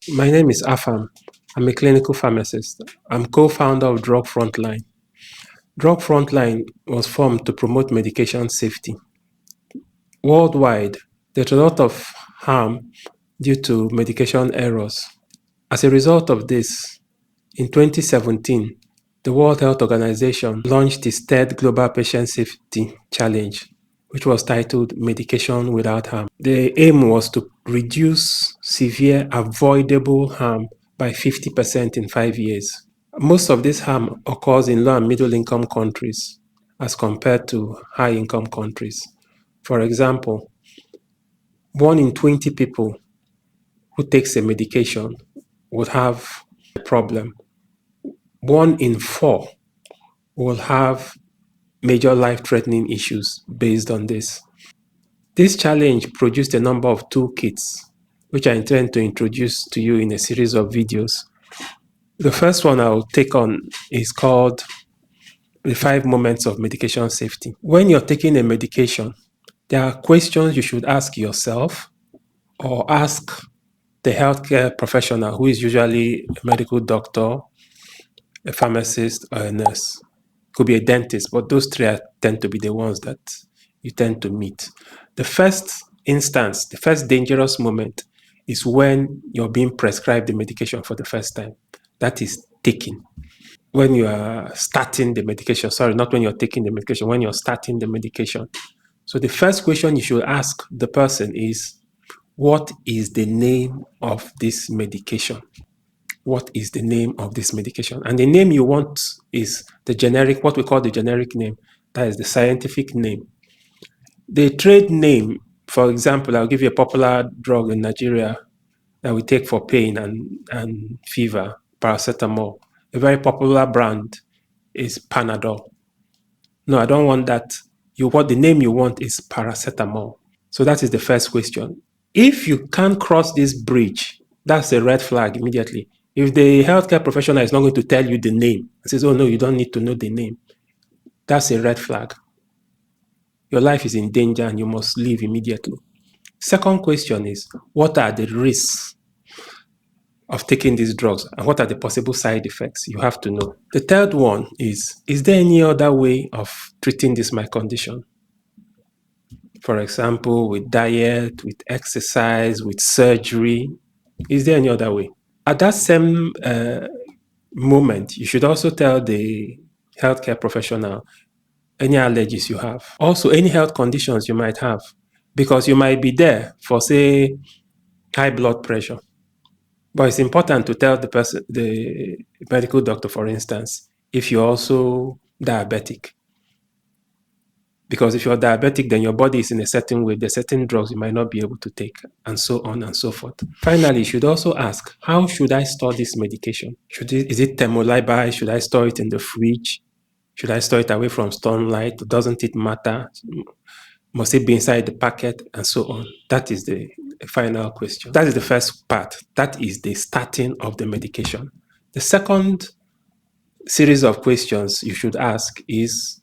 My name is Afam. I'm a clinical pharmacist. I'm co-founder of Drug Frontline. Drug Frontline was formed to promote medication safety. Worldwide, there's a lot of harm due to medication errors. As a result of this, in 2017, the World Health Organization launched its third Global Patient Safety Challenge, which was titled Medication Without Harm. The aim was to reduce severe avoidable harm by 50% in 5 years. Most of this harm occurs in low and middle income countries as compared to high income countries. For example, 1 in 20 people who takes a medication would have a problem. 1 in 4 will have major life-threatening issues based on this. This challenge produced a number of toolkits, which I intend to introduce to you in a series of videos. The first one I'll take on is called the 5 moments of medication safety. When you're taking a medication, there are questions you should ask yourself or ask the healthcare professional, who is usually a medical doctor, a pharmacist, or a nurse. Could be a dentist, but those 3 tend to be the ones that you tend to meet. The first instance, the first dangerous moment is when you're being prescribed the medication for the first time. That is taking. When you are starting the medication, sorry, not when you're taking the medication, when you're starting the medication. So the first question you should ask the person is, what is the name of this medication? What is the name of this medication? And the name you want is the generic, what we call the generic name. That is the scientific name. The trade name, for example, I'll give you a popular drug in Nigeria that we take for pain and fever, paracetamol. A very popular brand is Panadol. No, I don't want that. The name you want is paracetamol. So that is the first question. If you can't cross this bridge, that's a red flag immediately. If the healthcare professional is not going to tell you the name, and says, oh no, you don't need to know the name, that's a red flag. Your life is in danger and you must leave immediately. Second question is, what are the risks of taking these drugs and what are the possible side effects? You have to know. The third one is there any other way of treating this my condition? For example, with diet, with exercise, with surgery. Is there any other way? At that same moment, you should also tell the healthcare professional any allergies you have. Also, any health conditions you might have, because you might be there for, say, high blood pressure. But it's important to tell the medical doctor, for instance, if you're also diabetic. Because if you're diabetic, then your body is in a certain way. There's certain drugs you might not be able to take, and so on and so forth. Finally, you should also ask, how should I store this medication? Is it thermolybized? Should I store it in the fridge? Should I store it away from sunlight? Doesn't it matter? Must it be inside the packet? And so on. That is the final question. That is the first part. That is the starting of the medication. The second series of questions you should ask is,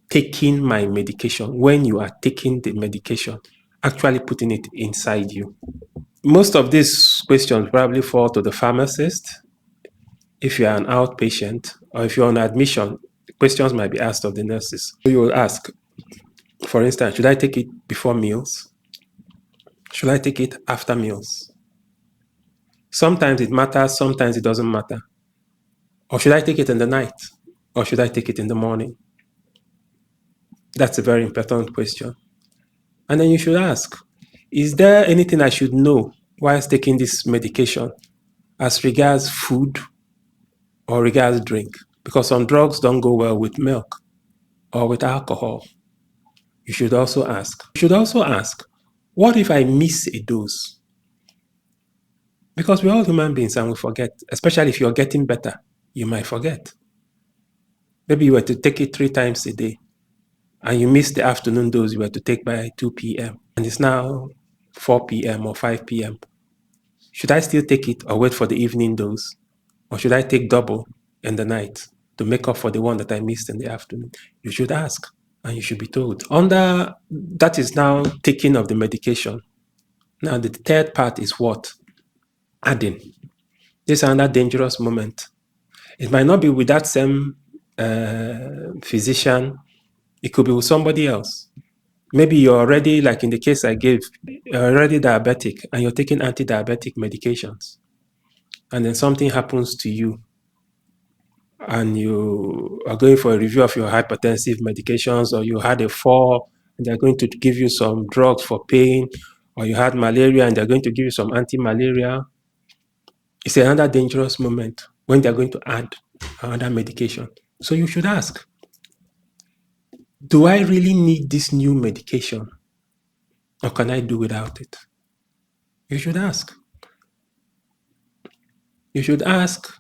taking my medication. When you are taking the medication, actually putting it inside you. Most of these questions probably fall to the pharmacist. If you are an outpatient or if you're on admission, questions might be asked of the nurses. You will ask, for instance, should I take it before meals? Should I take it after meals? Sometimes it matters, sometimes it doesn't matter. Or should I take it in the night? Or should I take it in the morning? That's a very important question. And then you should ask, is there anything I should know whilst taking this medication as regards food or regards drink? Because some drugs don't go well with milk or with alcohol. You should also ask. You should also ask, what if I miss a dose? Because we're all human beings and we forget, especially if you're getting better, you might forget. Maybe you were to take it 3 times a day and you missed the afternoon dose you were to take by 2 p.m. and it's now 4 p.m. or 5 p.m. Should I still take it or wait for the evening dose? Or should I take double in the night to make up for the one that I missed in the afternoon? You should ask and you should be told. That is now taking of the medication. Now the third part is what? adding. This is another dangerous moment. It might not be with that same physician. It could be with somebody else. Maybe you're already, like in the case I gave, you're already diabetic and you're taking anti-diabetic medications. And then something happens to you and you are going for a review of your hypertensive medications, or you had a fall and they're going to give you some drugs for pain, or you had malaria and they're going to give you some anti-malaria. It's another dangerous moment when they're going to add another medication. So you should ask, do I really need this new medication, or can I do without it? You should ask. You should ask,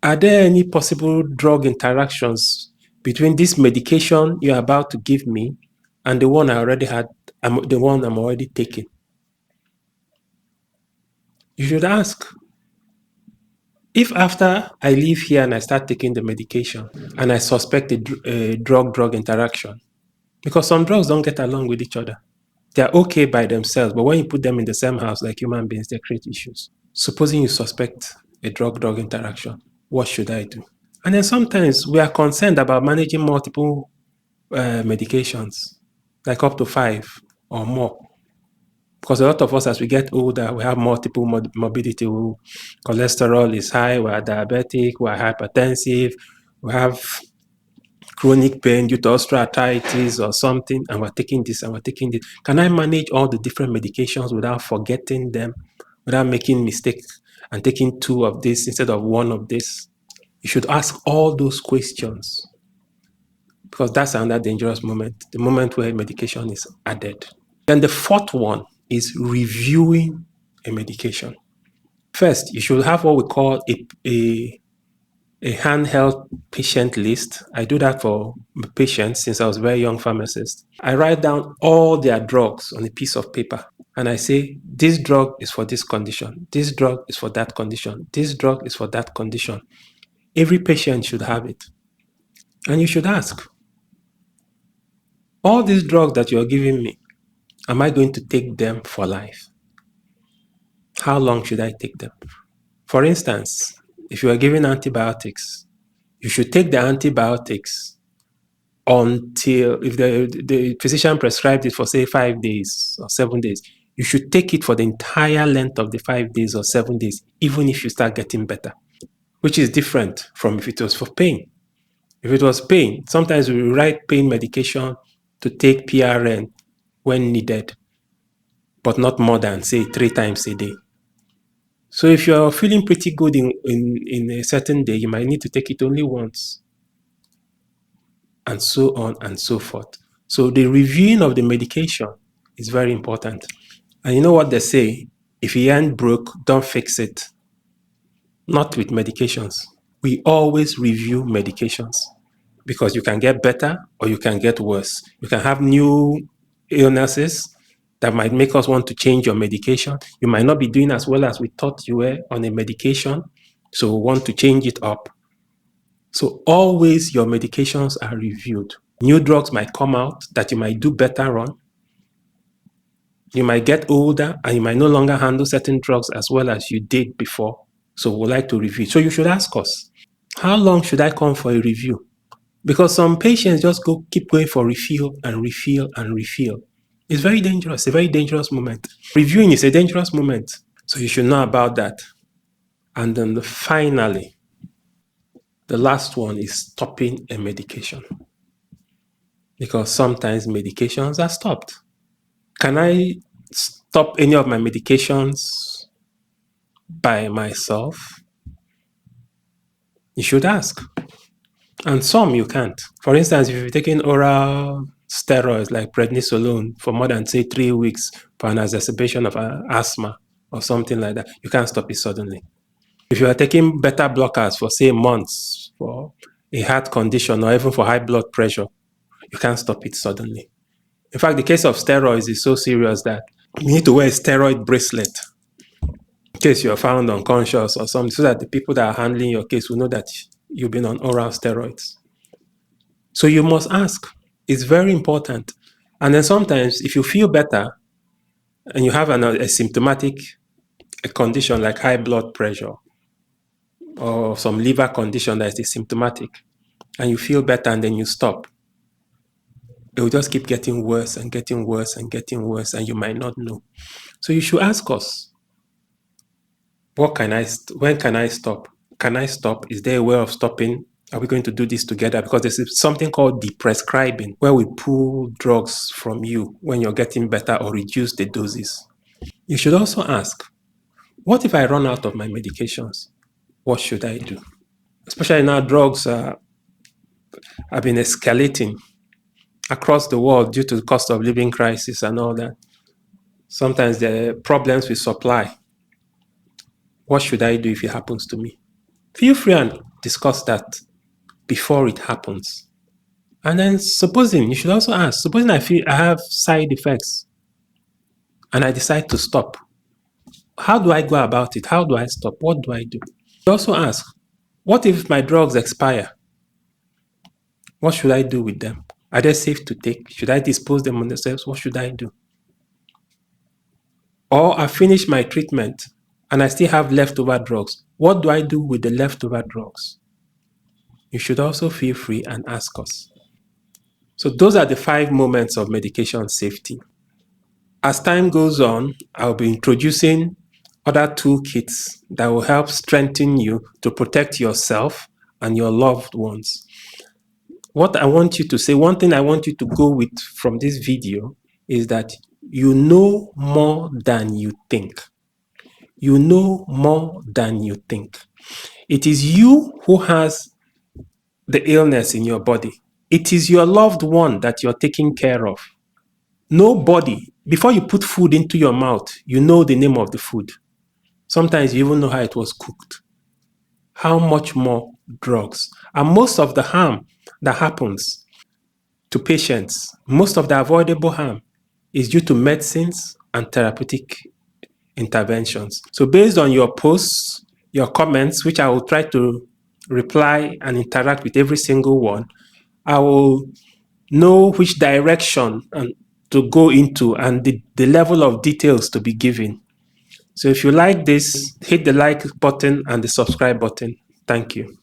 are there any possible drug interactions between this medication you're about to give me and the one I already had, the one I'm already taking? You should ask, if after I leave here and I start taking the medication and I suspect a drug interaction, because some drugs don't get along with each other. They're okay by themselves, but when you put them in the same house like human beings, they create issues. Supposing you suspect a drug interaction, what should I do? And then sometimes we are concerned about managing multiple medications, like up to 5 or more. Because a lot of us, as we get older, we have multiple morbidity. Cholesterol is high, we are diabetic, we are hypertensive, we have chronic pain due to osteoarthritis or something, and we're taking this and we're taking this. Can I manage all the different medications without forgetting them, without making mistakes and taking 2 of this instead of 1 of this? You should ask all those questions, because that's another dangerous moment, the moment where medication is added. Then the fourth one is reviewing a medication. First, you should have what we call a handheld patient list. I do that for patients since I was a very young pharmacist. I write down all their drugs on a piece of paper and I say, this drug is for this condition, this drug is for that condition, this drug is for that condition. Every patient should have it. And you should ask, all these drugs that you're giving me, am I going to take them for life? How long should I take them? For instance, if you are giving antibiotics, you should take the antibiotics until, if the physician prescribed it for, say, 5 days or 7 days, you should take it for the entire length of the 5 days or 7 days, even if you start getting better, which is different from if it was for pain. If it was pain, sometimes we write pain medication to take PRN when needed, but not more than, say, 3 times a day. So if you're feeling pretty good in a certain day, you might need to take it only once, and so on and so forth. So the reviewing of the medication is very important. And you know what they say? If you ain't broke, don't fix it. Not with medications. We always review medications, because you can get better or you can get worse. You can have new illnesses that might make us want to change your medication. You might not be doing as well as we thought you were on a medication, so we want to change it up. So always your medications are reviewed. New drugs might come out that you might do better on. You might get older and you might no longer handle certain drugs as well as you did before. So we'd like to review. So you should ask us, how long should I come for a review? Because some patients just keep going for refill and refill and refill. It's very dangerous, a very dangerous moment. Reviewing is a dangerous moment. So you should know about that. And then finally, the last one is stopping a medication. Because sometimes medications are stopped. Can I stop any of my medications by myself? You should ask. And some you can't. For instance, if you're taking oral steroids like prednisolone for more than, say, 3 weeks for an exacerbation of asthma or something like that, you can't stop it suddenly. If you are taking beta blockers for, say, months for a heart condition or even for high blood pressure, you can't stop it suddenly. In fact, the case of steroids is so serious that you need to wear a steroid bracelet in case you are found unconscious or something, so that the people that are handling your case will know that you've been on oral steroids. So you must ask. It's very important. And then sometimes if you feel better and you have a symptomatic a condition like high blood pressure or some liver condition that is symptomatic, and you feel better and then you stop, it will just keep getting worse and getting worse and getting worse, and you might not know. So you should ask us, when can I stop? Can I stop? Is there a way of stopping? Are we going to do this together? Because there's something called deprescribing, where we pull drugs from you when you're getting better or reduce the doses. You should also ask, what if I run out of my medications? What should I do? Especially now, drugs have been escalating across the world due to the cost of living crisis and all that. Sometimes there are problems with supply. What should I do if it happens to me? Feel free and discuss that before it happens. And then you should also ask, supposing I feel I have side effects and I decide to stop, how do I go about it? How do I stop? What do I do? You also ask, what if my drugs expire? What should I do with them? Are they safe to take? Should I dispose them on the shelves? What should I do? Or I finish my treatment and I still have leftover drugs. What do I do with the leftover drugs? You should also feel free and ask us. So those are the 5 moments of medication safety. As time goes on, I'll be introducing other toolkits that will help strengthen you to protect yourself and your loved ones. What I want you to say, one thing I want you to go with from this video is that you know more than you think. You know more than you think. It is you who has the illness in your body. It is your loved one that you're taking care of. Nobody, before you put food into your mouth, you know the name of the food. Sometimes you even know how it was cooked. How much more drugs? And most of the harm that happens to patients, most of the avoidable harm is due to medicines and therapeutic interventions. So based on your posts, your comments, which I will try to reply and interact with every single one, I will know which direction to go into and the level of details to be given. So if you like this, hit the like button and the subscribe button. Thank you.